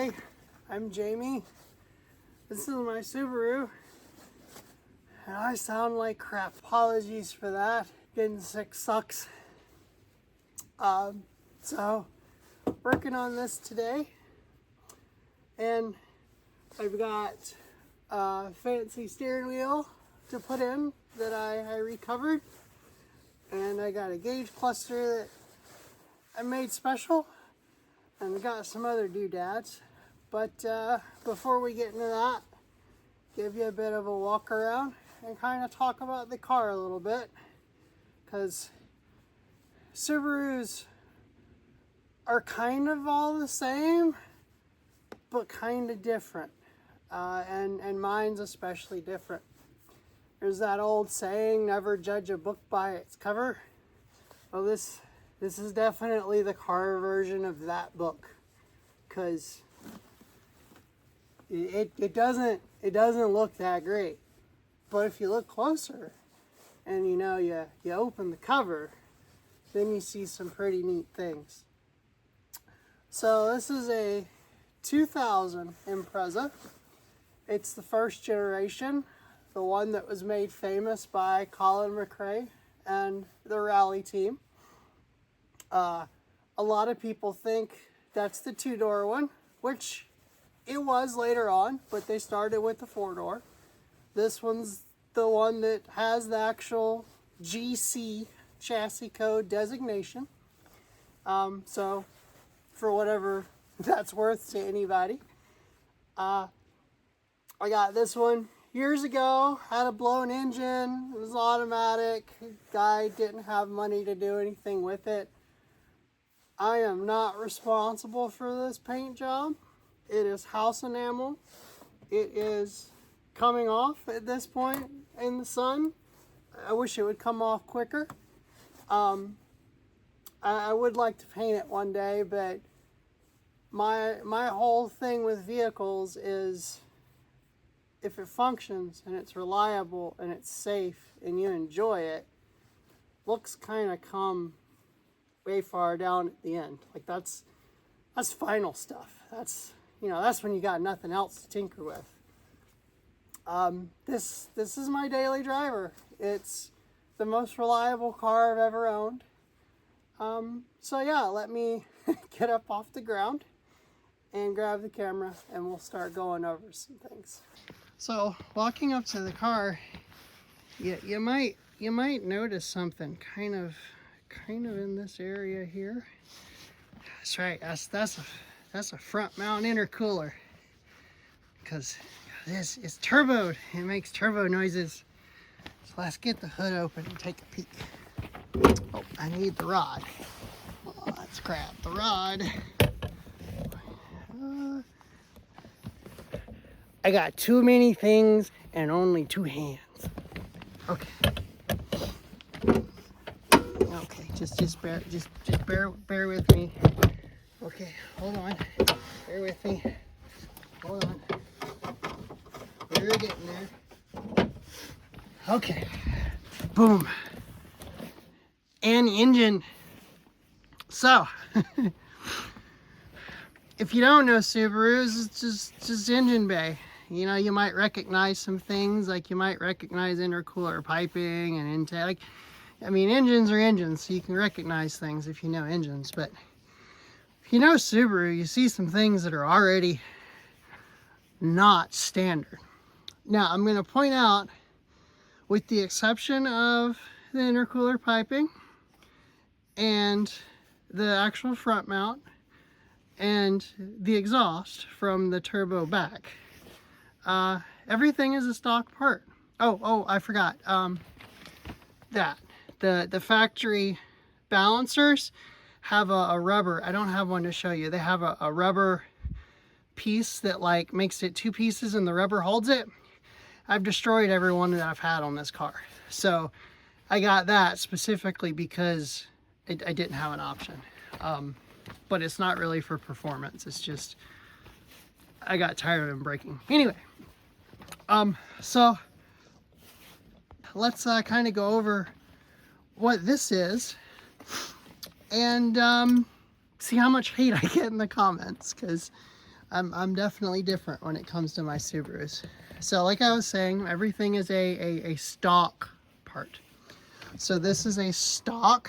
Hi, I'm Jamie. This is my Subaru, and I sound like crap. Apologies for that. Getting sick sucks. So, working on this today, and I've got a fancy steering wheel to put in that I recovered, and I got a gauge cluster that I made special, and I got some other doodads. But before we get into that, give you a bit of a walk around and kind of talk about the car a little bit, because Subarus are kind of all the same, but kind of different, and mine's especially different. There's that old saying, never judge a book by its cover. Well, this is definitely the car version of that book, because it doesn't look that great. But if you look closer and you open the cover, then you see some pretty neat things. So this is a 2000 Impreza. It's the first generation, the one that was made famous by Colin McRae and the rally team. A lot of people think that's the two-door one, which it was later on, but they started with the four-door. This one's the one that has the actual GC chassis code designation. So for whatever that's worth to anybody. I got this one years ago, had a blown engine, it was automatic, guy didn't have money to do anything with it. I am not responsible for this paint job. It is house enamel. It is coming off at this point in the sun. I wish it would come off quicker. I would like to paint it one day, but my whole thing with vehicles is if it functions and it's reliable and it's safe and you enjoy it, looks kind of come way far down at the end. Like that's final stuff. That's when you got nothing else to tinker with. This is my daily driver. It's the most reliable car I've ever owned. So yeah, let me get up off the ground and grab the camera and we'll start going over some things. So walking up to the car, you might notice something kind of in this area here. That's right. That's a front mount intercooler, because this is turboed. It makes turbo noises. So let's get the hood open and take a peek. Oh, I need the rod. Oh, let's grab the rod. I got too many things and only two hands. Okay. Okay, just bear with me. Okay, hold on. Bear with me. Hold on. We're getting there. Okay. Boom. And engine. So, if you don't know Subarus, it's just engine bay. You might recognize some things, like you might recognize intercooler piping and intake. Engines are engines, so you can recognize things if you know engines. But if you know Subaru, you see some things that are already not standard. Now, I'm going to point out, with the exception of the intercooler piping and the actual front mount and the exhaust from the turbo back, everything is a stock part. Oh, I forgot. That the factory balancers have a rubber. I don't have one to show you. They have a rubber piece that like makes it two pieces and the rubber holds it. I've destroyed every one that I've had on this car. So I got that specifically because I didn't have an option. But it's not really for performance. It's just I got tired of them breaking. Anyway, so let's kind of go over what this is and see how much hate I get in the comments, because I'm definitely different when it comes to my Subarus. So like I was saying, everything is a stock part. So this is a stock,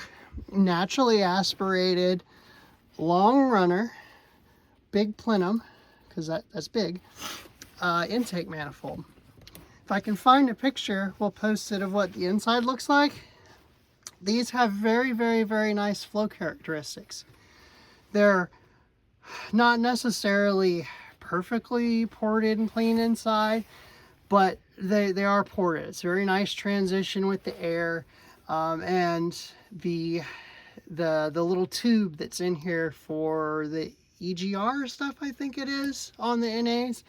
naturally aspirated, long runner, big plenum, because that's big, intake manifold. If I can find a picture, we'll post it of what the inside looks like. These have very, very, very nice flow characteristics. They're not necessarily perfectly ported and clean inside, but they are ported. It's a very nice transition with the air, and the little tube that's in here for the EGR stuff, I think it is, on the NAs.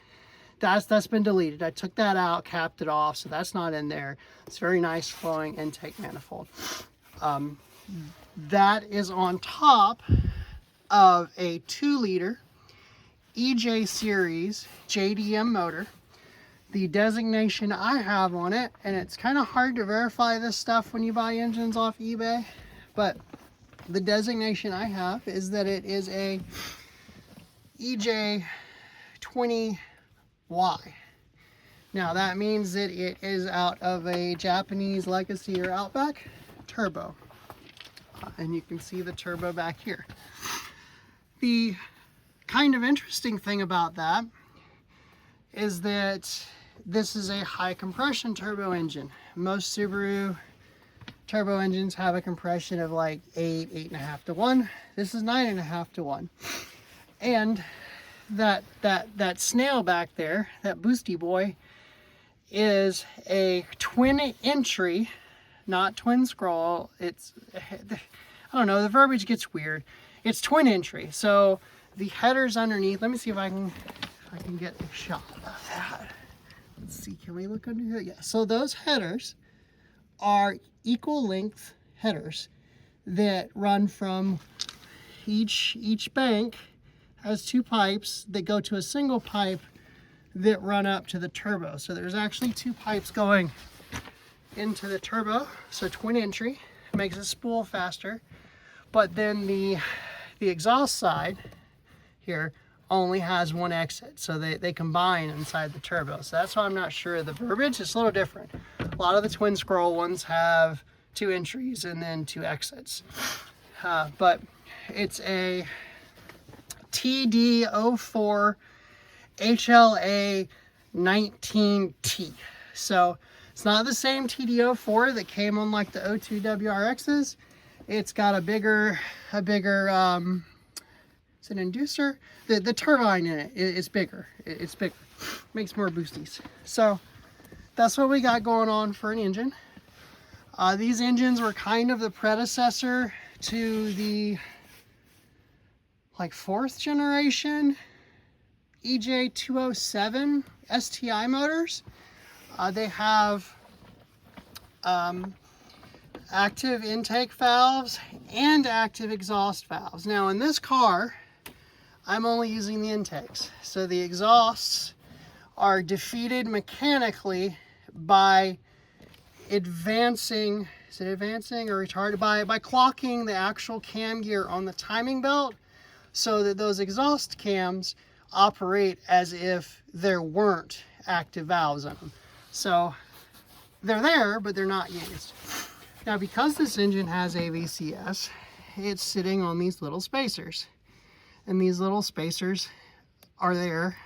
That's been deleted. I took that out, capped it off, so that's not in there. It's very nice flowing intake manifold. That is on top of a 2-liter EJ series JDM motor. The designation I have on it, and it's kind of hard to verify this stuff when you buy engines off eBay, but the designation I have is that it is a EJ 20Y. Now that means that it is out of a Japanese Legacy or Outback turbo. And you can see the turbo back here. The kind of interesting thing about that is that this is a high compression turbo engine. Most Subaru turbo engines have a compression of like 8.5 to 1. This is 9.5 to 1. And that snail back there, that boosty boy, is a twin entry, not twin scroll. It's, I don't know, the verbiage gets weird. It's twin entry. So the headers underneath, let me see if I can get a shot of that. Let's see, can we look under here? Yeah, so those headers are equal length headers that run from each bank has 2 pipes that go to a single pipe that run up to the turbo. So there's actually 2 pipes going into the turbo. So twin entry makes it spool faster. But then the exhaust side here only has 1 exit. So they combine inside the turbo. So that's why I'm not sure of the verbiage. It's a little different. A lot of the twin scroll ones have 2 entries and then 2 exits. But it's a TD04 HLA 19T. So it's not the same TD04 that came on like the 02 WRXs. It's got a bigger it's an inducer. The turbine in it is bigger. It's bigger. Makes more boosties. So that's what we got going on for an engine. These engines were kind of the predecessor to the like 4th generation EJ207 STI motors. They have active intake valves and active exhaust valves. Now in this car, I'm only using the intakes. So the exhausts are defeated mechanically by advancing, is it advancing or retarded? By clocking the actual cam gear on the timing belt so that those exhaust cams operate as if there weren't active valves in them. So they're there, but they're not used. Now, because this engine has AVCS, it's sitting on these little spacers. And these little spacers are there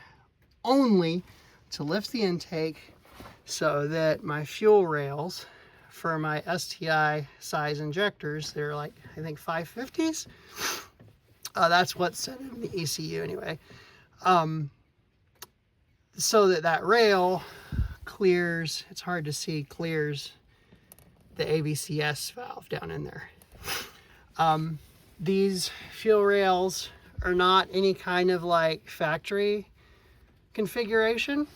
only to lift the intake so that my fuel rails for my STI size injectors, they're like, I think 550s. That's what's set in the ECU anyway. So that rail clears, it's hard to see, clears the AVCS valve down in there. These fuel rails are not any kind of like factory configuration.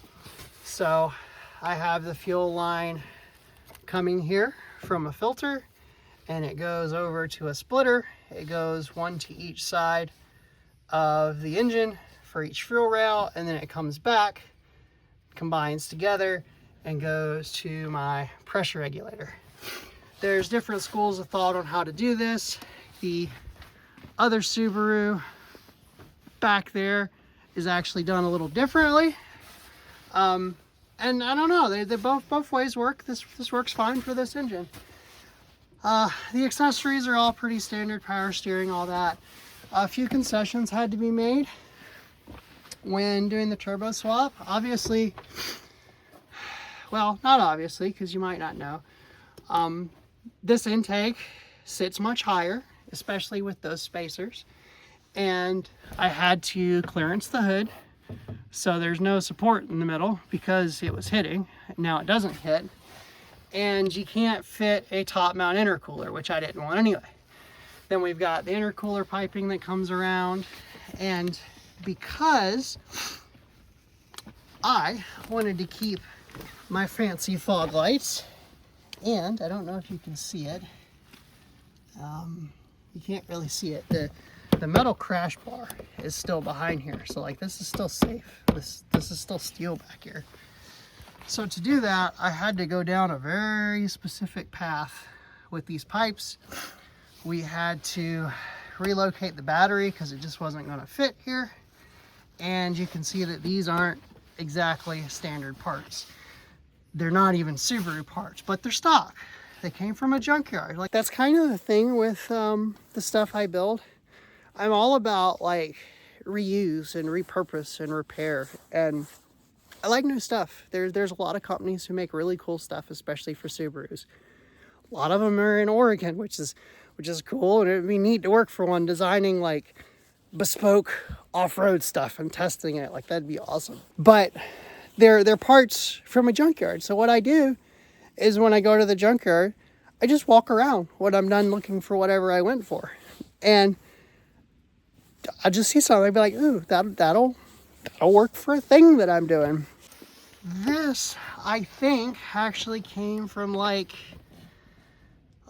So I have the fuel line coming here from a filter and it goes over to a splitter. It goes 1 to each side of the engine for each fuel rail, and then it comes back, combines together, and goes to my pressure regulator. There's different schools of thought on how to do this. The other Subaru back there is actually done a little differently. And I don't know, they both ways work. This works fine for this engine. The accessories are all pretty standard, power steering, all that. A few concessions had to be made when doing the turbo swap. Obviously, well, not obviously, because you might not know. This intake sits much higher, especially with those spacers. And I had to clearance the hood, so there's no support in the middle because it was hitting. Now it doesn't hit. And you can't fit a top mount intercooler, which I didn't want anyway. Then we've got the intercooler piping that comes around. And because I wanted to keep my fancy fog lights, and I don't know if you can see it, you can't really see it, the metal crash bar is still behind here, so like this is still safe. This is still steel back here. So to do that, I had to go down a very specific path with these pipes. We had to relocate the battery because it just wasn't going to fit here. And you can see that these aren't exactly standard parts. They're not even Subaru parts, but they're stock. They came from a junkyard. Like, that's kind of the thing with the stuff I build. I'm all about like reuse and repurpose and repair, and I like new stuff. There's a lot of companies who make really cool stuff, especially for Subarus. A lot of them are in Oregon, which is cool, and it'd be neat to work for one designing like bespoke off-road stuff and testing it. Like, that'd be awesome. But they're parts from a junkyard. So what I do is when I go to the junkyard, I just walk around when I'm done looking for whatever I went for, and I just see something. I'd be like, ooh, that'll work for a thing that I'm doing. This, I think, actually came from like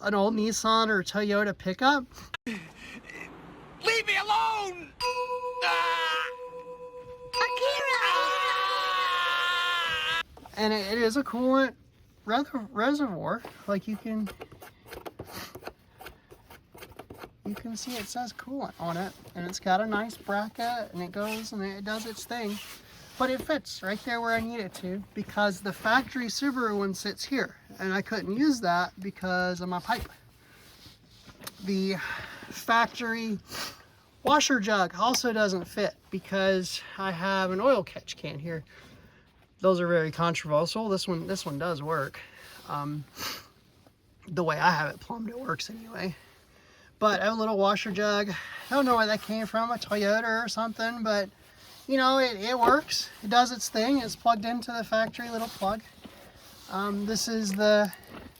an old Nissan or Toyota pickup. Leave me alone! And it is a coolant reservoir. Like, you can see it says coolant on it, and it's got a nice bracket, and it goes and it does its thing. But it fits right there where I need it to, because the factory Subaru one sits here, and I couldn't use that because of my pipe. The factory washer jug also doesn't fit because I have an oil catch can here. Those are very controversial. This one does work. The way I have it plumbed, it works anyway. But I have a little washer jug. I don't know where that came from, a Toyota or something, but you know, it works. It does its thing. It's plugged into the factory little plug. This is the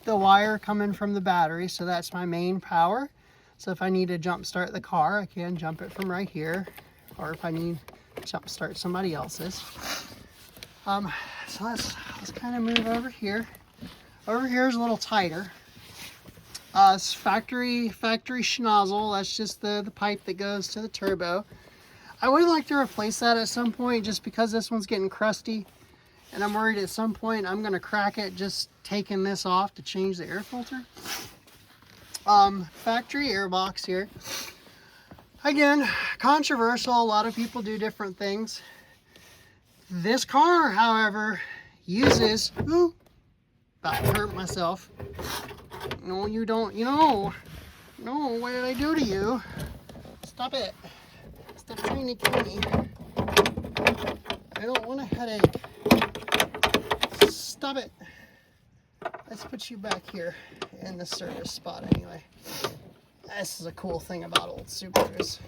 wire coming from the battery, so that's my main power. So if I need to jump start the car, I can jump it from right here, or if I need to jump start somebody else's. So let's kind of move over here. Over here is a little tighter. It's factory schnozzle. That's just the pipe that goes to the turbo. I would like to replace that at some point, just because this one's getting crusty, and I'm worried at some point I'm gonna crack it just taking this off to change the air filter. Factory air box here. Again, controversial. A lot of people do different things. This car, however, uses, ooh, about to hurt myself. No, you don't, no, what did I do to you? Stop it. Stop trying to kill me. I don't want a headache. Stop it. Let's put you back here in the service spot anyway. This is a cool thing about old Subarus.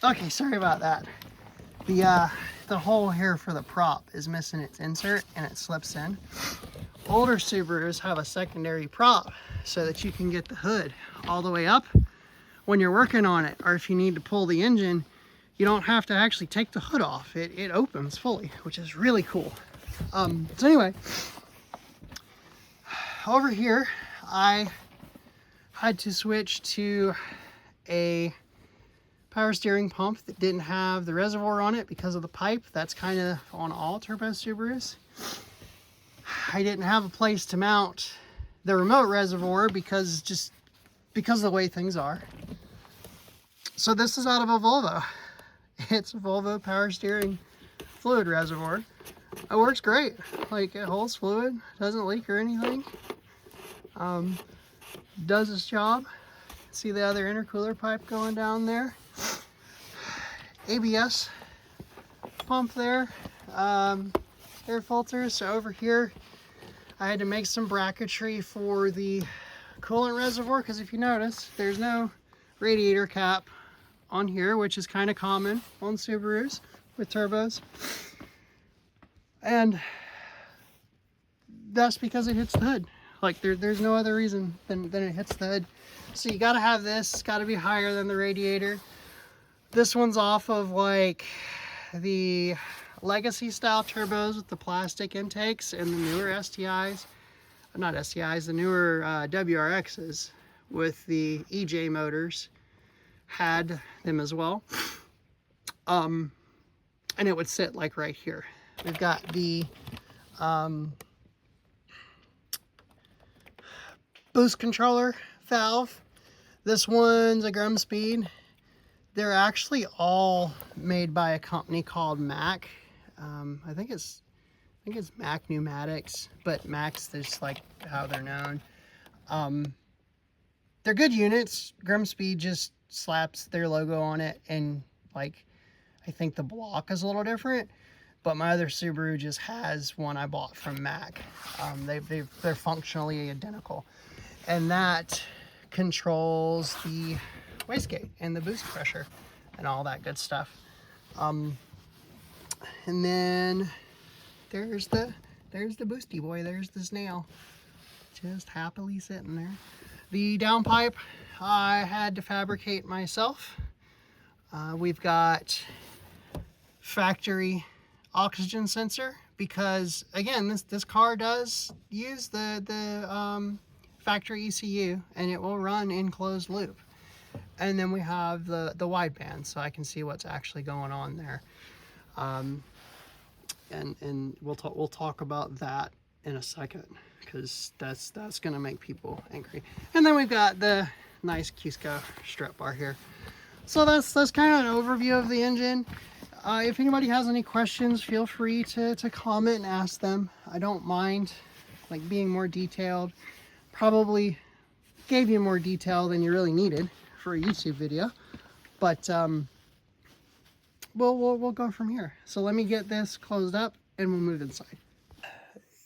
Okay, sorry about that. The hole here for the prop is missing its insert, and it slips in. Older Subarus have a secondary prop so that you can get the hood all the way up when you're working on it, or if you need to pull the engine, you don't have to actually take the hood off. It opens fully, which is really cool. So anyway, over here I had to switch to a power steering pump that didn't have the reservoir on it because of the pipe. That's kind of on all turbo Subarus. I didn't have a place to mount the remote reservoir because of the way things are. So this is out of a Volvo. It's a Volvo power steering fluid reservoir. It works great. Like, it holds fluid, doesn't leak or anything. Does its job. See the other intercooler pipe going down there. ABS pump there. Air filters. So over here, I had to make some bracketry for the coolant reservoir, because if you notice, there's no radiator cap on here, which is kind of common on Subarus with turbos. And that's because it hits the hood. Like, there's no other reason than it hits the hood. So you gotta have this, it's gotta be higher than the radiator. This one's off of like the legacy style turbos with the plastic intakes, and the newer STIs, not STIs, the newer WRXs with the EJ motors had them as well. And it would sit like right here. We've got the boost controller valve. This one's a Grum Speed. They're actually all made by a company called Mac. I think it's Mac Pneumatics, but Mac's just like how they're known. They're good units. Grum Speed just slaps their logo on it, and like, I think the block is a little different, but my other Subaru just has one I bought from Mac. They're functionally identical, and that controls the wastegate and the boost pressure and all that good stuff. And then there's the boosty boy. There's the snail, just happily sitting there. The downpipe I had to fabricate myself. We've got factory oxygen sensor, because again, this car does use the factory ECU, and it will run in closed loop. And then we have the wideband, so I can see what's actually going on there. And we'll talk about that in a second, because that's gonna make people angry. And then we've got the nice Cusco strip bar here. So that's kind of an overview of the engine. If anybody has any questions, feel free to comment and ask them. I don't mind like being more detailed. Probably gave you more detail than you really needed for a YouTube video, but we'll go from here. So let me get this closed up and we'll move inside.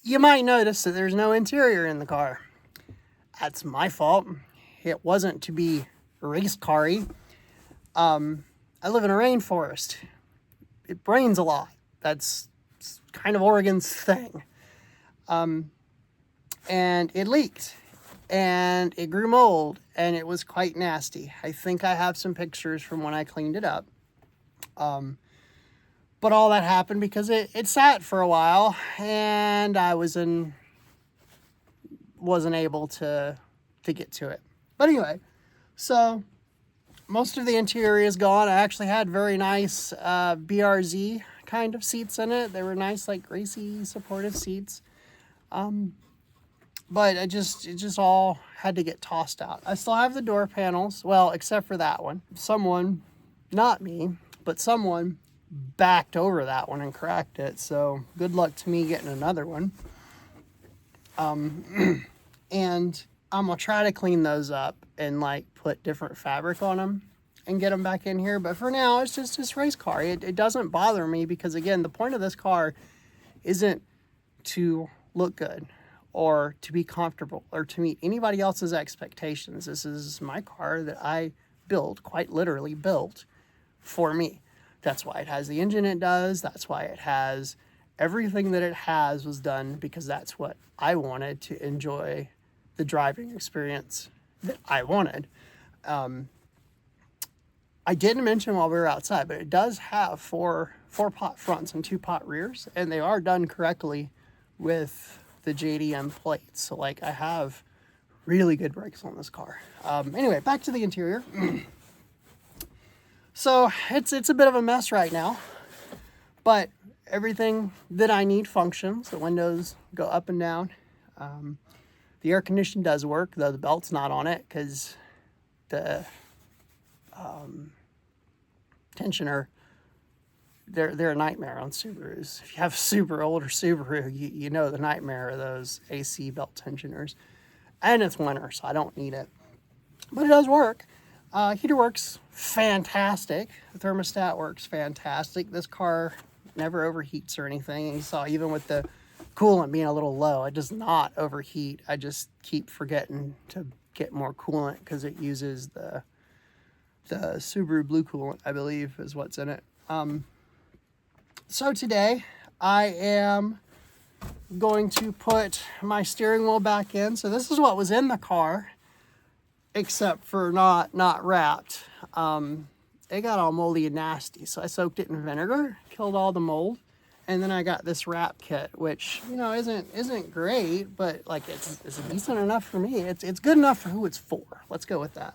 You might notice that there's no interior in the car. That's my fault. It wasn't to be race car-y. I live in a rainforest. It rains a lot. That's kind of Oregon's thing. And it leaked, and it grew mold, and it was quite nasty. I think I have some pictures from when I cleaned it up. But all that happened because it sat for a while, and I wasn't able to get to it. But anyway, so most of the interior is gone. I actually had very nice BRZ kind of seats in it. They were nice, like racy, supportive seats. But it just all had to get tossed out. I still have the door panels, well, except for that one. Someone, not me, but someone backed over that one and cracked it. So good luck to me getting another one. And I'm gonna try to clean those up and like put different fabric on them and get them back in here. But for now, it's just this race car. It doesn't bother me, because again, the point of this car isn't to look good or to be comfortable or to meet anybody else's expectations. This is my car that I built, quite literally built, for me. That's why it has the engine it does. That's why it has everything that it has was done because that's what I wanted to enjoy the driving experience that I wanted. I didn't mention while we were outside, but it does have four pot fronts and 2 pot rears, and they are done correctly with the JDM plates. So like, I have really good brakes on this car. Anyway, back to the interior. So it's a bit of a mess right now, but everything that I need functions. The windows go up and down. The air conditioning does work, though the belt's not on it because the tensioner, they're a nightmare on Subarus. If you have a super older Subaru, you know the nightmare of those AC belt tensioners. And it's winter, so I don't need it. But it does work. Heater works fantastic. The thermostat works fantastic. This car never overheats or anything. And you saw even with the coolant being a little low, it does not overheat. I just keep forgetting to get more coolant because it uses the Subaru blue coolant, I believe, is what's in it. So today I am going to put my steering wheel back in. So this is what was in the car, except for not wrapped. It got all moldy and nasty, so I soaked it in vinegar, killed all the mold, and then I got this wrap kit, which, you know, isn't great, but like it's decent enough for me. It's good enough for who it's for. Let's go with that.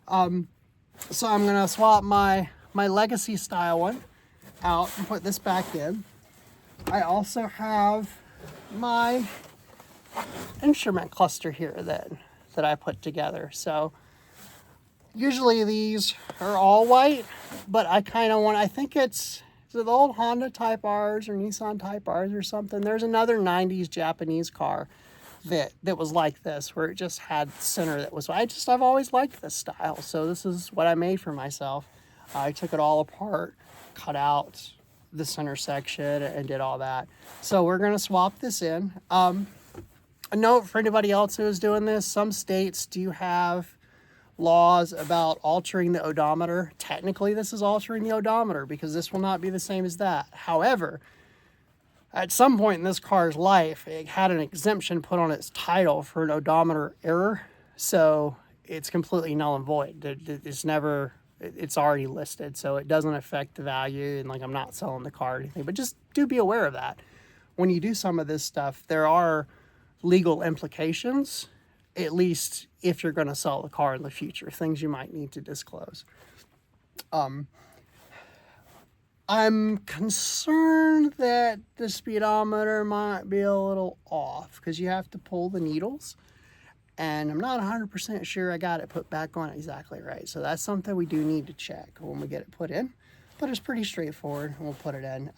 So I'm gonna swap my Legacy style one out and put this back in. I also have my instrument cluster here that I put together. So usually these are all white, but I kind of want, I think it's the old Honda Type R's or Nissan Type R's or something. There's another 90s Japanese car that was like this, where it just had center that was, I've always liked this style. So this is what I made for myself. I took it all apart, cut out the center section and did all that. So we're going to swap this in. A note for anybody else who is doing this, some states do have laws about altering the odometer. Technically, this is altering the odometer because this will not be the same as that. However, at some point in this car's life, it had an exemption put on its title for an odometer error. So it's completely null and void. It's already listed, so it doesn't affect the value. And like, I'm not selling the car or anything, but just do be aware of that. When you do some of this stuff, there are legal implications, at least if you're going to sell the car in the future, things you might need to disclose. I'm concerned that the speedometer might be a little off because you have to pull the needles, and I'm not 100% sure I got it put back on exactly right. So that's something we do need to check when we get it put in, but it's pretty straightforward. We'll put it in.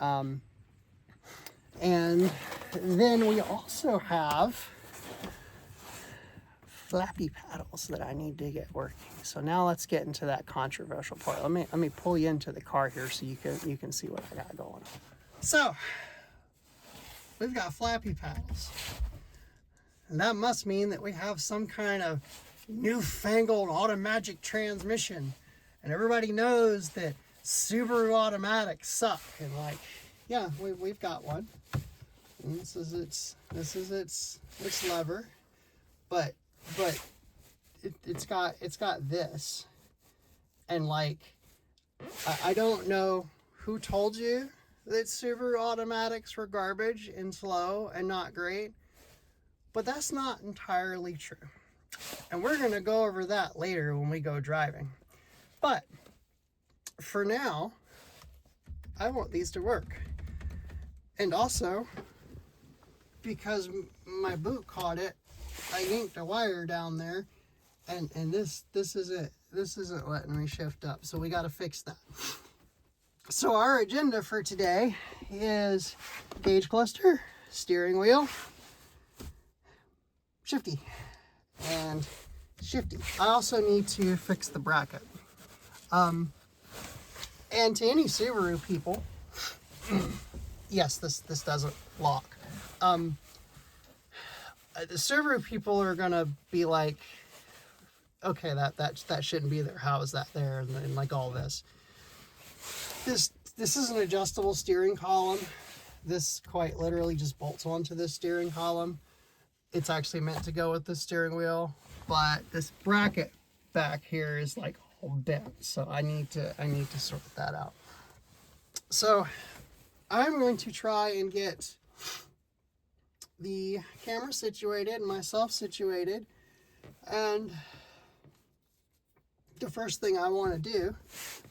And then we also have flappy paddles that I need to get working. So now let's get into that controversial part. Let me pull you into the car here so you can see what I got going on. So we've got flappy paddles, and that must mean that we have some kind of newfangled automatic transmission. And everybody knows that Subaru automatics suck. And like, yeah, we've got one. And this is its lever, but it's got this, and like, I don't know who told you that Subaru automatics were garbage and slow and not great, but that's not entirely true. And we're going to go over that later when we go driving. But for now, I want these to work. And also, because my boot caught it, I yanked a wire down there, and this isn't letting me shift up, so we got to fix that. So our agenda for today is gauge cluster, steering wheel, shifty, and shifty. I also need to fix the bracket. And to any Subaru people, yes, this doesn't lock. The Subaru people are gonna be like, okay, that shouldn't be there. How is that there? And like all this. This is an adjustable steering column. This quite literally just bolts onto this steering column. It's actually meant to go with the steering wheel, but this bracket back here is like all bent, so I need to sort that out. So I'm going to try and get the camera situated and myself situated and The first thing I want to do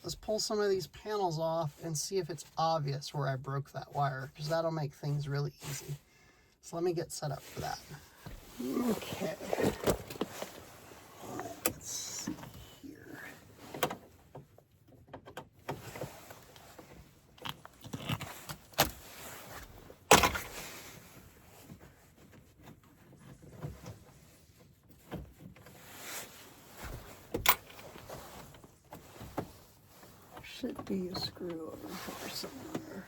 is pull some of these panels off and see if it's obvious where I broke that wire, because that'll make things really easy. So let me get set up for that. Okay. Let's see here. Should be a screw over here somewhere.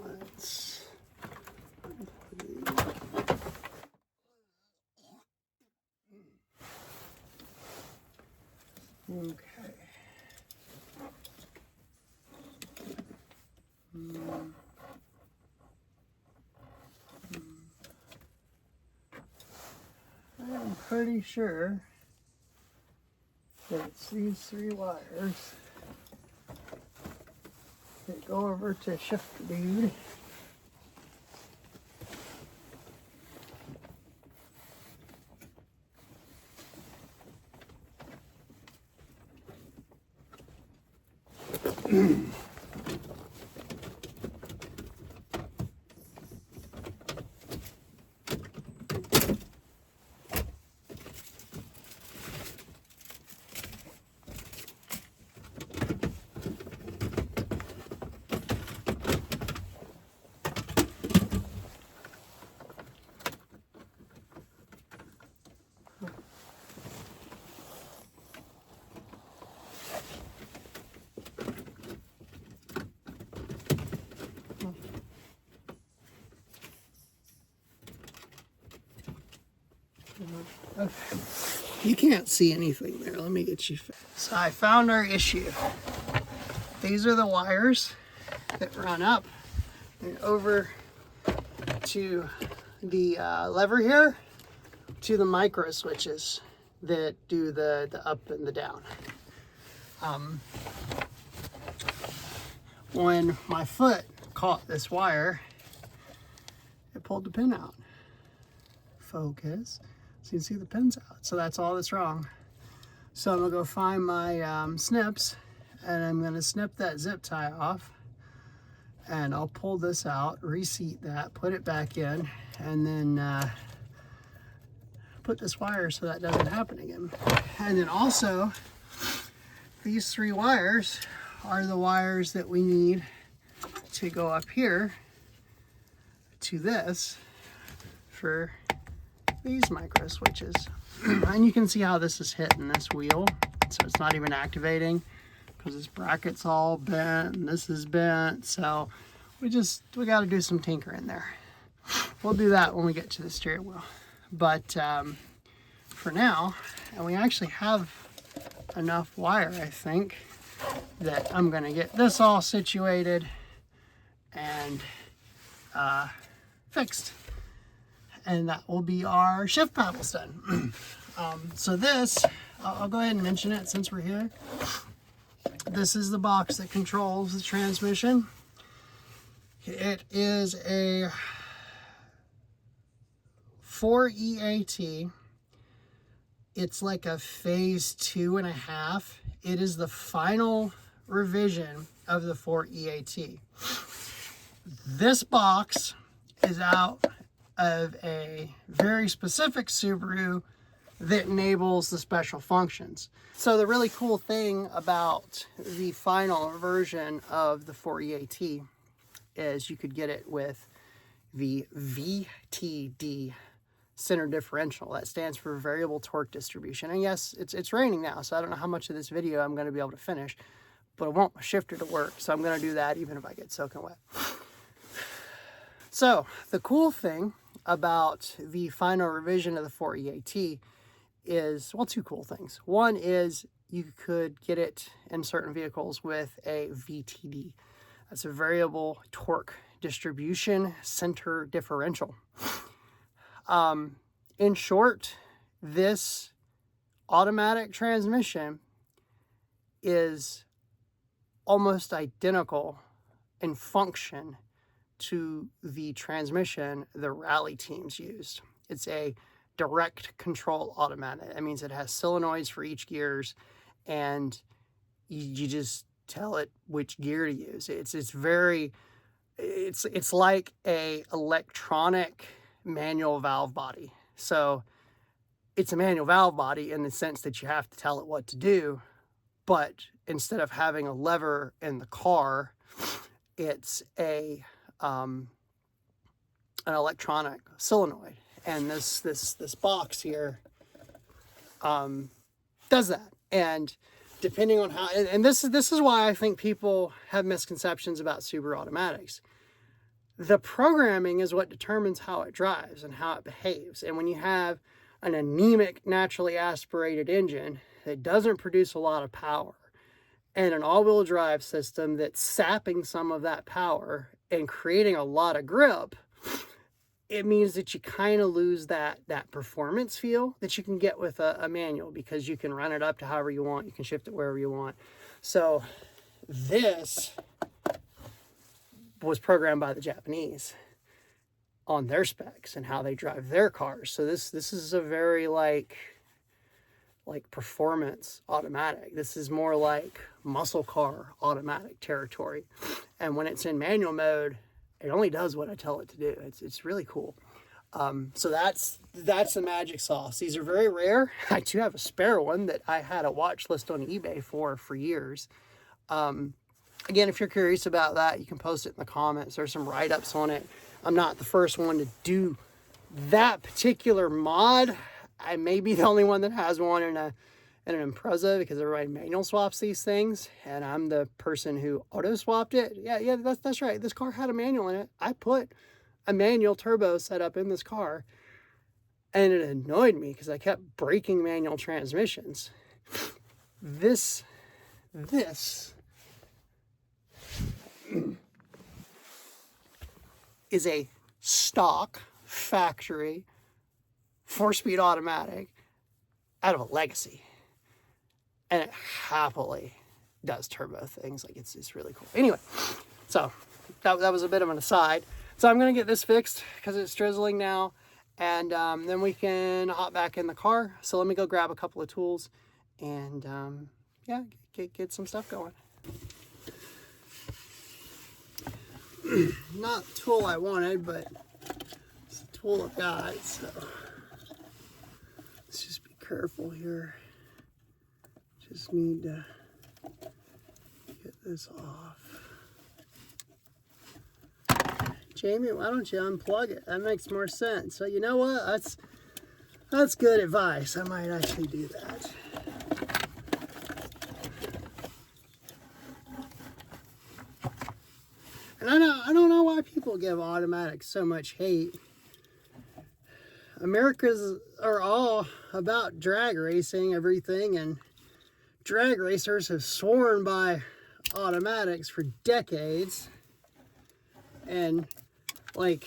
Let's okay. I'm pretty sure that it's these 3 wires that go over to shifter dude. Okay. You can't see anything there. Let me get you fixed. So I found our issue. These are the wires that run up and over to the lever here, to the micro switches that do the up and the down. When my foot caught this wire, it pulled the pin out. Focus. So you can see the pin's out. So that's all that's wrong. So I'm gonna go find my snips, and I'm gonna snip that zip tie off, and I'll pull this out, reseat that, put it back in, and then put this wire so that doesn't happen again. And then also, these 3 wires are the wires that we need to go up here to this for these micro switches. And you can see how this is hitting this wheel, so it's not even activating because this bracket's all bent and this is bent. So we got to do some tinkering there. We'll do that when we get to the steering wheel. But for now, and we actually have enough wire, I think, that I'm gonna get this all situated and fixed. And that will be our shift paddles done. So this, I'll go ahead and mention it since we're here. This is the box that controls the transmission. It is a 4EAT. It's like a phase 2.5. It is the final revision of the 4EAT. This box is out of a very specific Subaru that enables the special functions. So the really cool thing about the final version of the 4EAT is you could get it with the VTD center differential. That stands for variable torque distribution. And yes, it's raining now, so I don't know how much of this video I'm going to be able to finish, but I want my shifter to work, so I'm going to do that even if I get soaking wet. So the cool thing about the final revision of the 4EAT is, well, 2 cool things. One is you could get it in certain vehicles with a VTD. That's a variable torque distribution center differential. In short, this automatic transmission is almost identical in function to the transmission the rally teams used. It's a direct control automatic. That means it has solenoids for each gears, and you just tell it which gear to use. It's like a electronic manual valve body. So it's a manual valve body in the sense that you have to tell it what to do, but instead of having a lever in the car, it's an electronic solenoid. And this box here does that. And depending on how, and this is why I think people have misconceptions about Subaru automatics. The programming is what determines how it drives and how it behaves. And when you have an anemic, naturally aspirated engine that doesn't produce a lot of power, and an all-wheel drive system that's sapping some of that power and creating a lot of grip, it means that you kind of lose that performance feel that you can get with a manual, because you can run it up to however you want, you can shift it wherever you want. So this was programmed by the Japanese on their specs and how they drive their cars. So this is a very like performance automatic. This is more like muscle car automatic territory. And when it's in manual mode, it only does what I tell it to do. It's really cool. So that's the magic sauce. These are very rare. I do have a spare one that I had a watch list on eBay for years. Again, if you're curious about that, you can post it in the comments. There's some write-ups on it. I'm not the first one to do that particular mod. I may be the only one that has one in an Impreza, because everybody manual swaps these things, and I'm the person who auto swapped it. Yeah, that's right. This car had a manual in it. I put a manual turbo setup in this car, and it annoyed me because I kept breaking manual transmissions. This is a stock factory 4-speed automatic out of a Legacy, and it happily does turbo things. Like it's really cool. Anyway, so that was a bit of an aside. So I'm gonna get this fixed because it's drizzling now, and then we can hop back in the car. So let me go grab a couple of tools and yeah, get some stuff going. Not the tool I wanted, but it's the tool I've got, so let's just be careful here. Just need to get this off. Jamie, why don't you unplug it? That makes more sense. So you know what? That's good advice. I might actually do that. And I don't know why people give automatics so much hate. Americans are all about drag racing everything, and drag racers have sworn by automatics for decades. And like,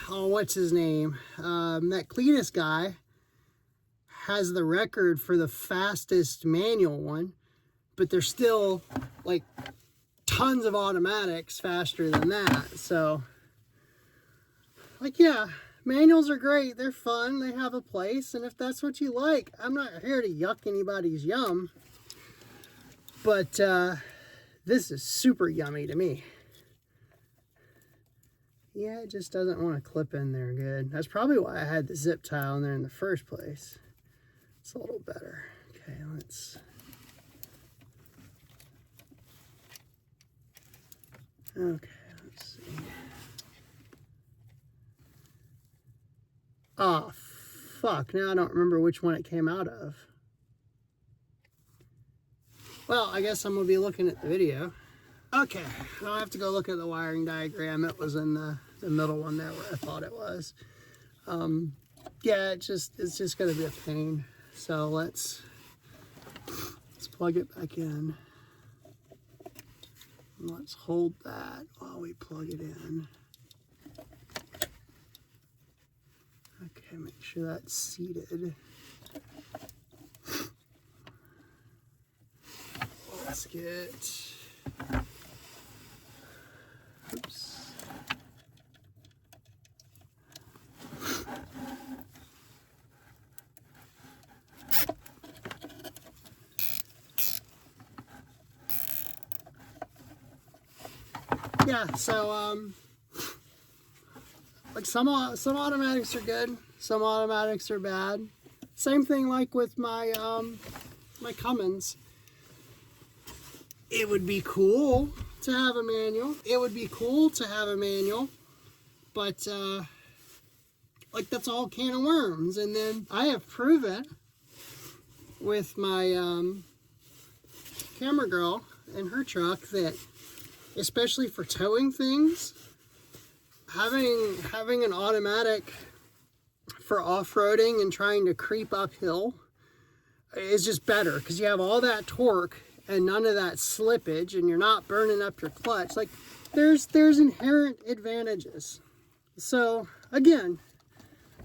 oh, what's his name? That Cletus guy has the record for the fastest manual one, but there's still like tons of automatics faster than that. So like, yeah, manuals are great. They're fun. They have a place. And if that's what you like, I'm not here to yuck anybody's yum, but this is super yummy to me. Yeah, it just doesn't want to clip in there good. That's probably why I had the zip tie in there in the first place. It's a little better. Okay, let's... Okay, let's see. Oh, fuck. Now I don't remember which one it came out of. Well, I guess I'm going to be looking at the video. Okay, I'll have to go look at the wiring diagram. It was in the middle one there where I thought it was. Yeah, it's just going to be a pain. So let's plug it back in. Let's hold that while we plug it in. Okay, make sure that's seated. Let's get, oops. Yeah, so like some automatics are good, some automatics are bad. Same thing like with my my Cummins. It would be cool to have a manual. But like that's all a can of worms. And then I have proven with my camera girl and her truck that, especially for towing things, having an automatic for off-roading and trying to creep uphill is just better, because you have all that torque and none of that slippage, and you're not burning up your clutch. Like there's inherent advantages. So again,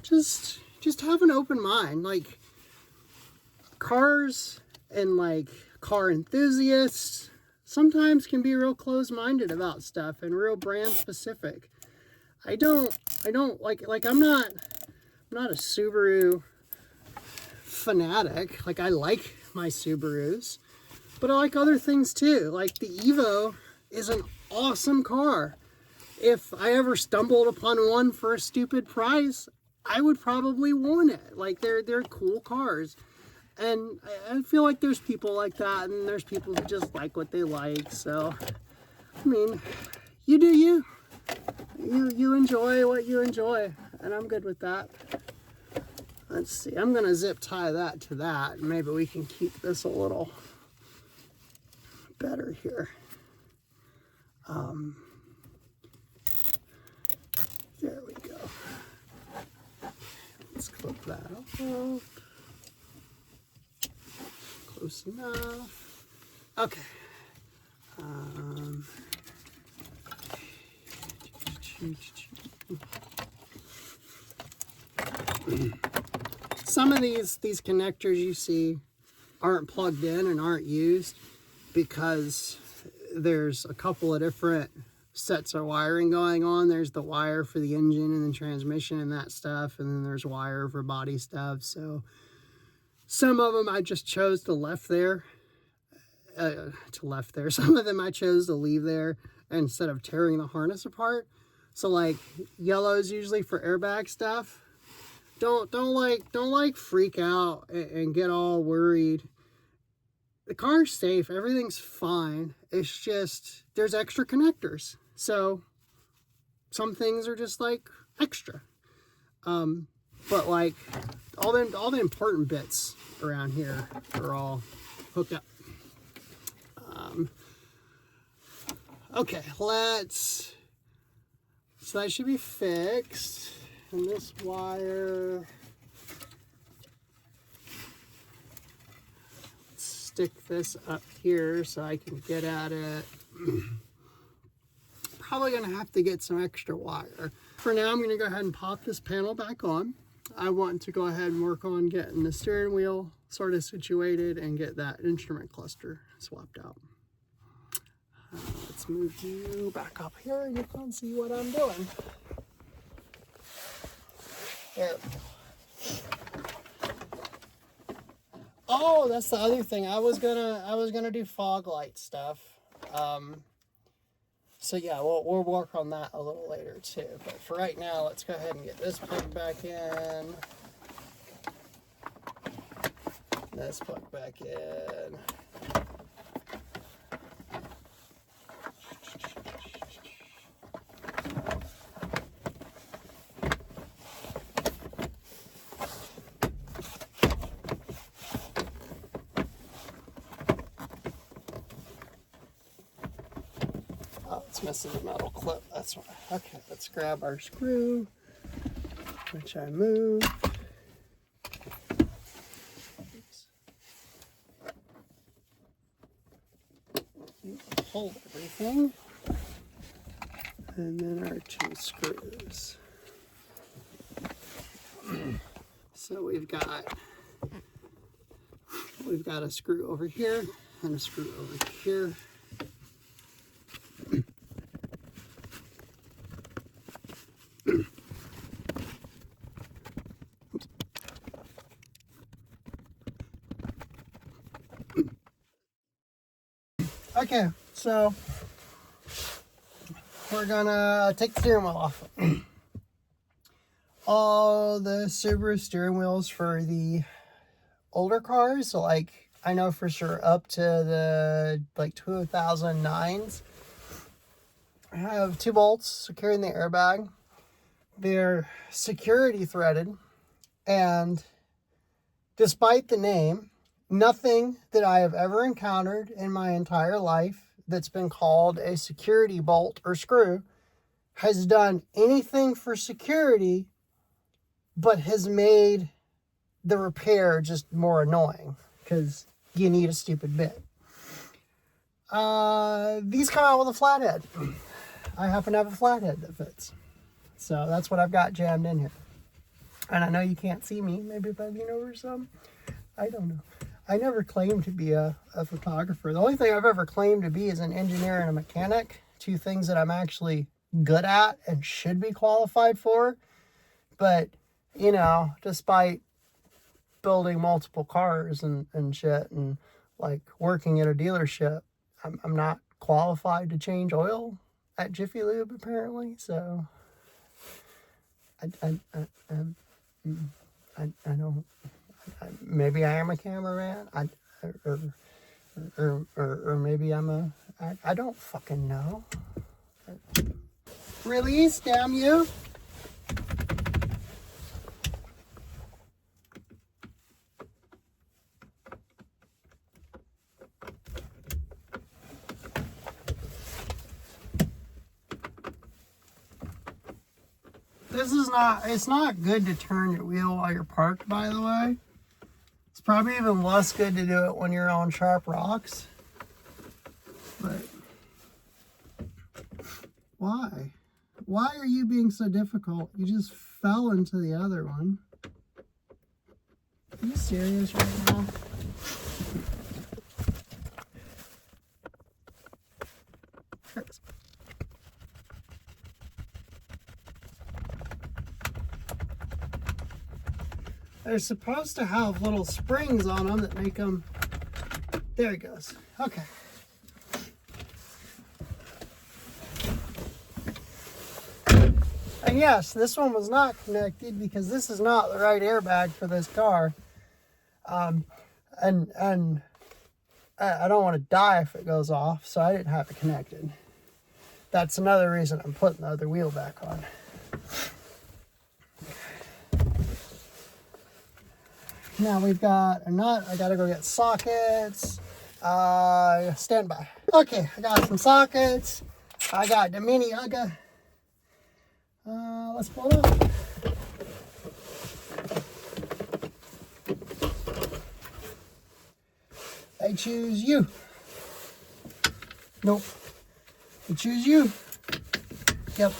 just have an open mind. Like cars and like car enthusiasts sometimes can be real close-minded about stuff and real brand specific. I don't like I'm not a Subaru fanatic. Like I like my Subarus, but I like other things too. Like the Evo is an awesome car. If I ever stumbled upon one for a stupid price, I would probably want it. Like they're cool cars. And I feel like there's people like that, and there's people who just like what they like. So, I mean, you do you. You enjoy what you enjoy, and I'm good with that. Let's see, I'm gonna zip tie that to that, and maybe we can keep this a little better here. There we go. Let's clip that off. Close enough. Okay. Some of these connectors you see aren't plugged in and aren't used because there's a couple of different sets of wiring going on. There's the wire for the engine and the transmission and that stuff, and then there's wire for body stuff. So some of them I just chose to left there. Some of them I chose to leave there instead of tearing the harness apart. So like yellow's usually for airbag stuff. Don't freak out and get all worried. The car's safe, everything's fine. It's just there's extra connectors. So some things are just like extra. But like all the important bits around here are all hooked up. Okay, so that should be fixed. And this wire, let's stick this up here so I can get at it. Probably gonna have to get some extra wire. For now, I'm gonna go ahead and pop this panel back on. I want to go ahead and work on getting the steering wheel sort of situated and get that instrument cluster swapped out. Let's move you back up here and you can see what I'm doing. There we go. Oh, that's the other thing. I was gonna do fog light stuff. So yeah, we'll work on that a little later too. But for right now, let's go ahead and get this plugged back in. This plugged back in. Oh, it's missing the metal clip, that's why. Okay, let's grab our screw, which I moved. hold everything. And then our 2 screws. So we've got a screw over here and a screw over here. Okay, so we're gonna take the steering wheel off. All the Subaru steering wheels for the older cars, so like I know for sure up to the like 2009s, have 2 bolts securing the airbag. They're security threaded, and despite the name, nothing that I have ever encountered in my entire life that's been called a security bolt or screw has done anything for security, but has made the repair just more annoying because you need a stupid bit. These come out with a flathead. I happen to have a flathead that fits. So that's what I've got jammed in here. And I know you can't see me. Maybe if I lean over some. I don't know. I never claimed to be a photographer. The only thing I've ever claimed to be is an engineer and a mechanic. 2 things that I'm actually good at and should be qualified for. But, you know, despite building multiple cars and shit and like working at a dealership, I'm not qualified to change oil at Jiffy Lube apparently. So I don't. Maybe I am a cameraman. Or maybe I'm a. I don't fucking know. Release, damn you! This is not. It's not good to turn your wheel while you're parked, by the way. It's probably even less good to do it when you're on sharp rocks. But why? Why are you being so difficult? You just fell into the other one. Are you serious right now? They're supposed to have little springs on them that make them... There it goes. Okay. And yes, this one was not connected because this is not the right airbag for this car. And I don't want to die if it goes off, so I didn't have it connected. That's another reason I'm putting the other wheel back on. Now we've got a nut. I gotta go get sockets. Stand by. Okay, I got some sockets. I got the mini Ugga. Let's pull it up. I choose you. Nope. I choose you. Yep.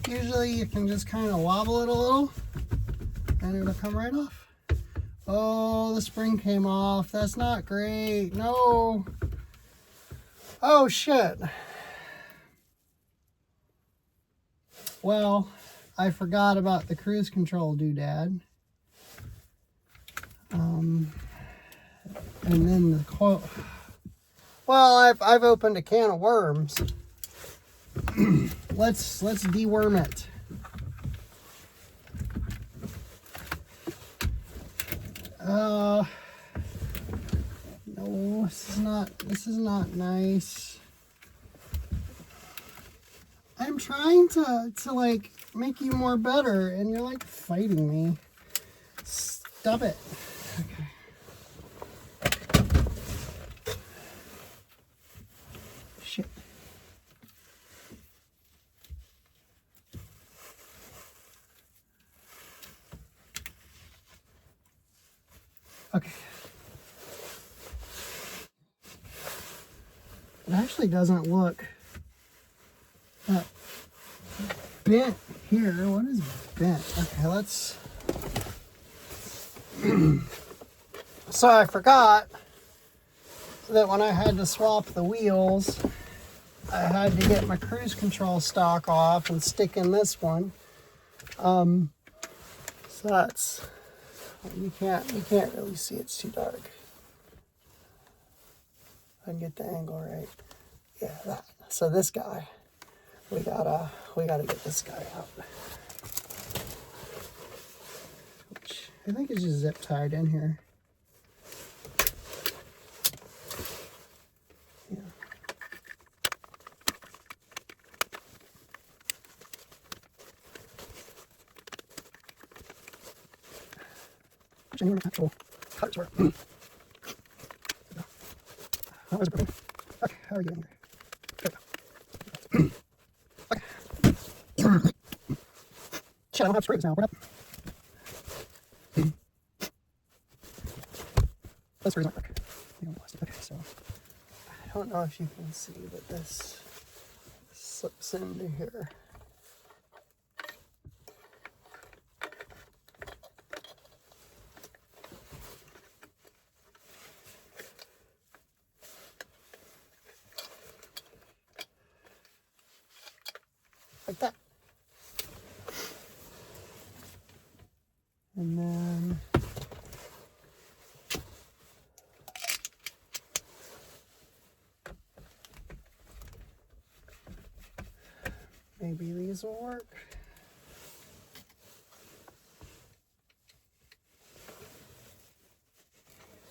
Usually you can just kind of wobble it a little and it'll come right off. Oh, the spring came off. That's not great. No. Oh, shit. Well, I forgot about the cruise control doodad. And then the coil. Well, I've opened a can of worms. Let's deworm it. No, this is not nice. I'm trying to like make you more better and you're like fighting me. Stop it. Okay. Okay. It actually doesn't look that bent here. What is bent? Okay, let's... So I forgot that when I had to swap the wheels, I had to get my cruise control stock off and stick in this one. So that's... You can't really see, it's too dark. I can get the angle right. Yeah, that. So this guy, we gotta get this guy out. Which I think is just zip tied in here. Yeah. Which I knew actual cutters were. That was a perfect. Okay, how are you doing here? There we go. Okay. Shit, I don't have screws now. What up? Those screws aren't working. Okay, so I don't know if you can see, but this slips into here. Like that. And then maybe these will work.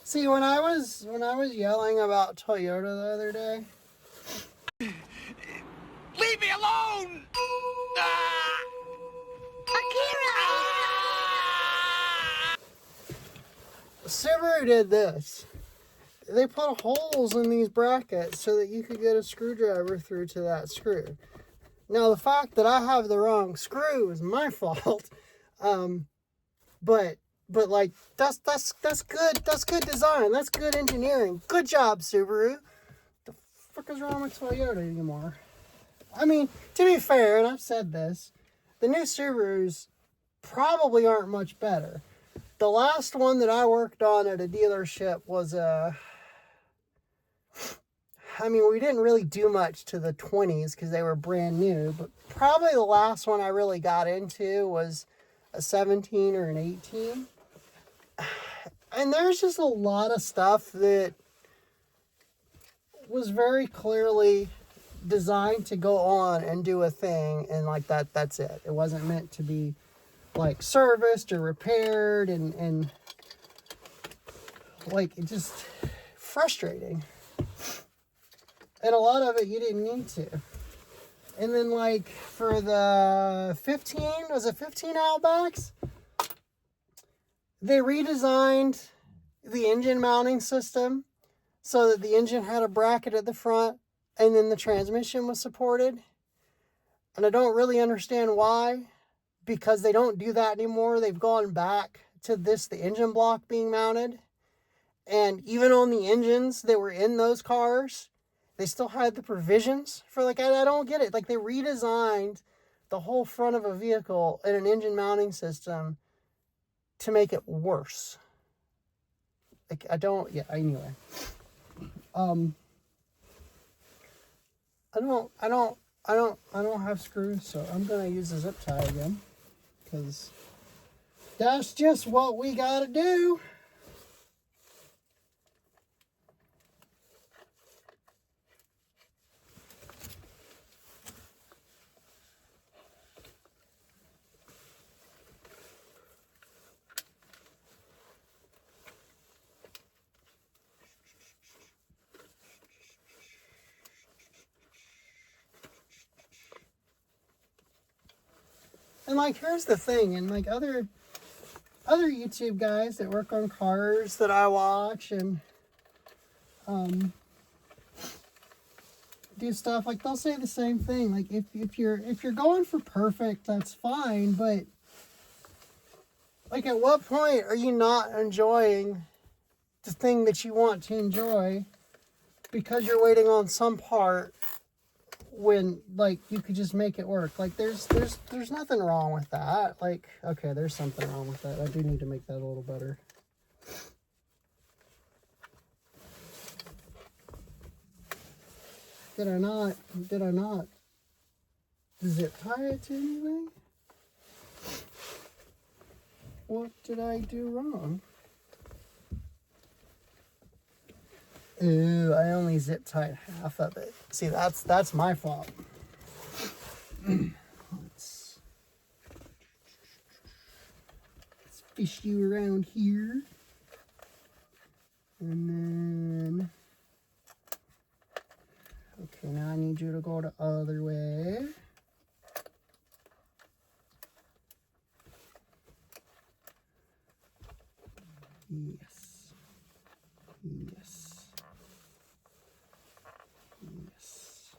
See, when I was yelling about Toyota the other day, Leave me alone! Ah! Subaru did this. They put holes in these brackets so that you could get a screwdriver through to that screw. Now, the fact that I have the wrong screw is my fault. But like that's good. That's good design. That's good engineering. Good job, Subaru. The fuck is wrong with Toyota anymore? I mean, to be fair, and I've said this, the new Subarus probably aren't much better. The last one that I worked on at a dealership was I mean, we didn't really do much to the 20s because they were brand new, but probably the last one I really got into was a 17 or an 18. And there's just a lot of stuff that was very clearly designed to go on and do a thing, and like that's it. It wasn't meant to be like serviced or repaired, and like it just frustrating. And a lot of it you didn't need to. And then like for the 15, was it 15 Outbacks? They redesigned the engine mounting system so that the engine had a bracket at the front and then the transmission was supported. And I don't really understand why, because they don't do that anymore. They've gone back to the engine block being mounted. And even on the engines that were in those cars, they still had the provisions for, like, I don't get it. Like, they redesigned the whole front of a vehicle in an engine mounting system to make it worse. Like, anyway. I don't have screws, so I'm gonna use a zip tie again, because that's just what we gotta do. And like, here's the thing, and like other YouTube guys that work on cars that I watch and do stuff, like they'll say the same thing. Like if you're going for perfect, that's fine, but like at what point are you not enjoying the thing that you want to enjoy because you're waiting on some part when, like, you could just make it work. Like, there's nothing wrong with that. Like, okay, there's something wrong with that. I do need to make that a little better. Did I not zip tie it to anything? What did I do wrong? Ooh, I only zip tied half of it. See, that's my fault. Let's fish you around here. And then, okay, now I need you to go the other way. Yes. Yes. Yes.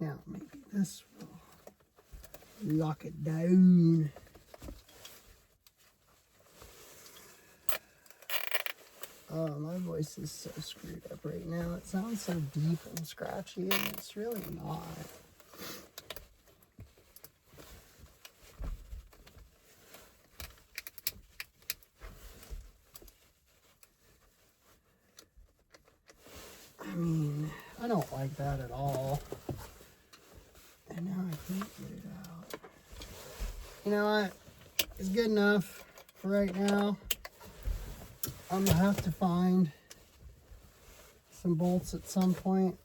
Now, maybe this will lock it down. Oh, my voice is so screwed up right now. It sounds so deep and scratchy, and it's really not. I mean, I don't like that at all. And now I can't get it out. You know what? It's good enough for right now. I'm gonna have to find some bolts at some point.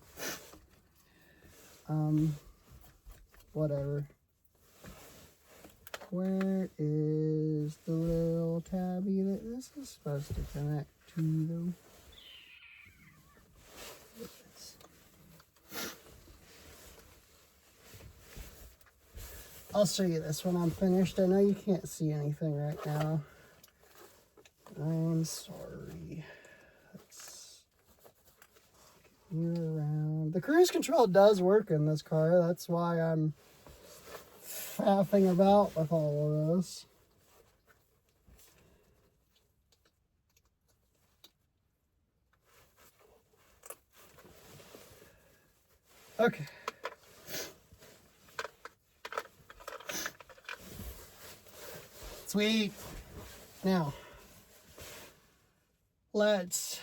Whatever. Where is the little tabby that this is supposed to connect to, though? I'll show you this when I'm finished. I know you can't see anything right now. I'm sorry. Let's get you around. The cruise control does work in this car. That's why I'm faffing about with all of this. Okay. Sweet. Now, let's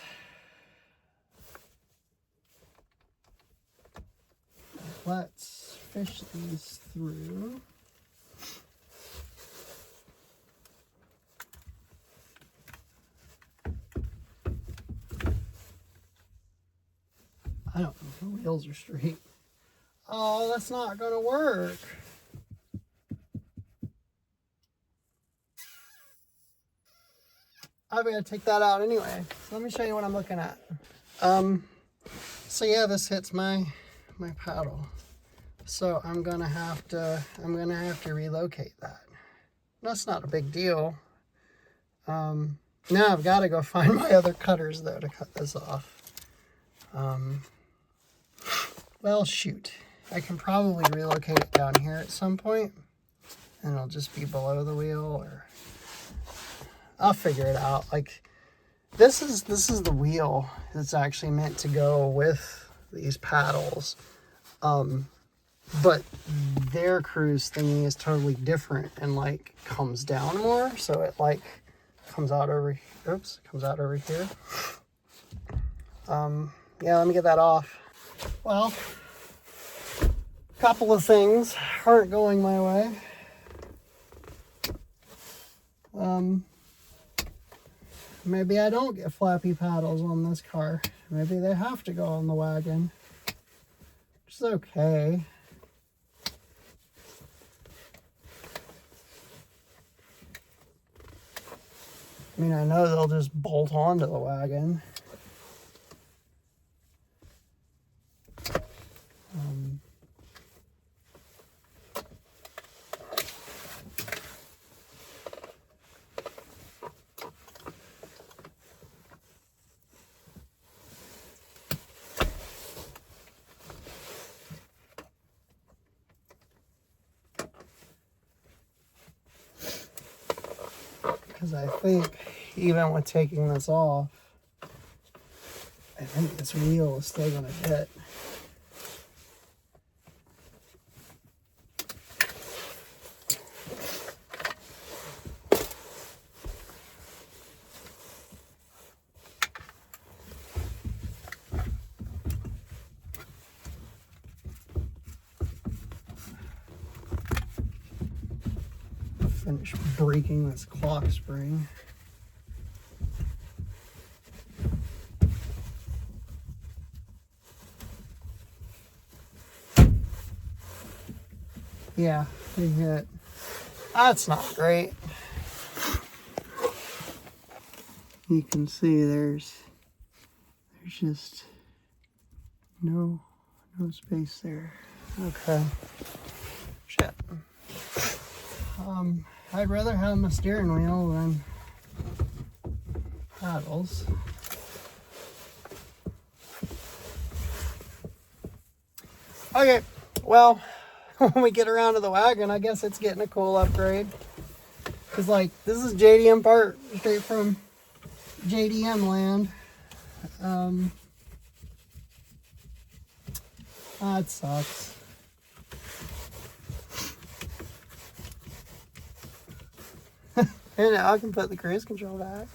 fish these through. I don't know if the wheels are straight. Oh, that's not gonna work. I'm gonna take that out anyway. So let me show you what I'm looking at. So yeah, this hits my paddle. So I'm gonna have to relocate that. That's not a big deal. Now I've got to go find my other cutters though to cut this off. Well, shoot. I can probably relocate it down here at some point, and it'll just be below the wheel, or I'll figure it out. Like, this is the wheel that's actually meant to go with these paddles. But their cruise thingy is totally different and like comes down more, so it like comes out over here. Oops, comes out over here. Yeah, let me get that off. Well, a couple of things aren't going my way. Maybe I don't get flappy paddles on this car. Maybe they have to go on the wagon. Which is okay. I mean, I know they'll just bolt onto the wagon. because I think even with taking this off, I think this wheel is still going to hit. Finish breaking this clock spring. Yeah, big hit. That's not great. You can see there's just no space there. Okay. Shit. I'd rather have my steering wheel than paddles. Okay, well, when we get around to the wagon, I guess it's getting a cool upgrade. Cause like, this is JDM part, straight from JDM land. That sucks. And now I can put the cruise control back.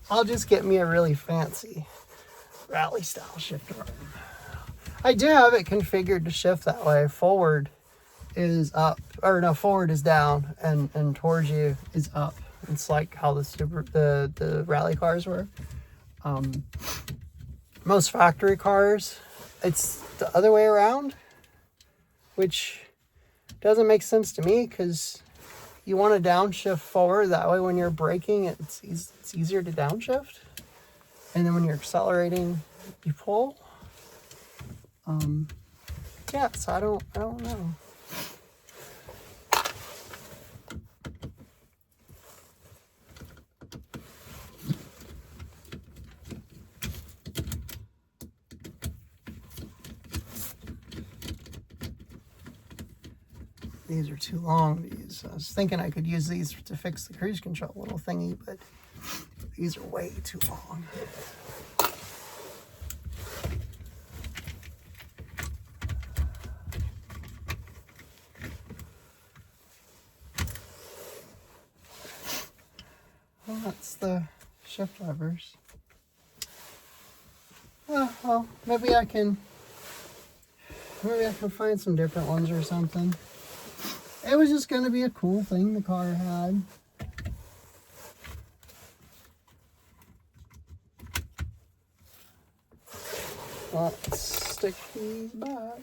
I'll just get me a really fancy rally style shifter arm. I do have it configured to shift that way. Forward is up, or no, forward is down, and towards you is up. It's like how the rally cars were. Most factory cars, it's the other way around, which doesn't make sense to me because you want to downshift forward. That way when you're braking, it's easier to downshift. And then when you're accelerating, you pull. Yeah, so I don't know. These are too long to use. I was thinking I could use these to fix the cruise control little thingy, but these are way too long. Well, that's the shift levers. Oh, well, maybe I can find some different ones or something. It was just going to be a cool thing the car had. Let's stick these back.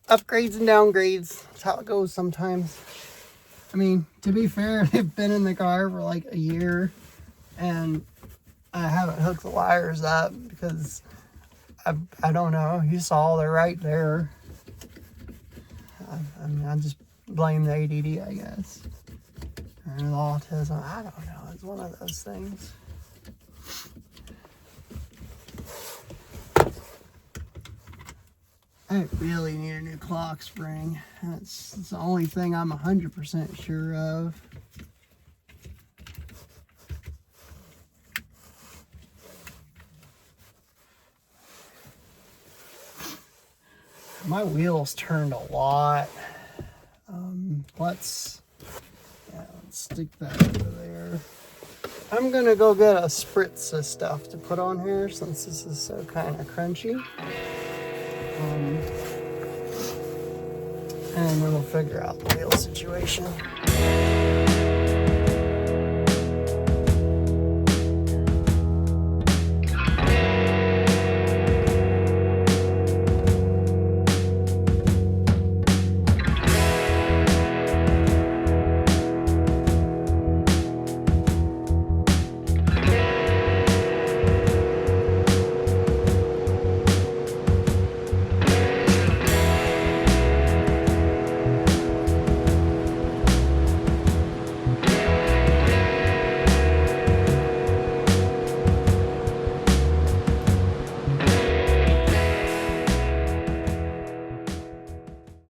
Upgrades and downgrades. That's how it goes sometimes. I mean, to be fair, they've been in the car for like a year and I haven't hooked the wires up because I don't know. You saw they're right there. I mean, I just blame the ADD, I guess. Or the autism. I don't know. It's one of those things. I really need a new clock spring. That's the only thing I'm 100% sure of. My wheels turned a lot. Let's stick that over there. I'm gonna go get a spritz of stuff to put on here since this is so kind of crunchy. And then we'll figure out the wheel situation.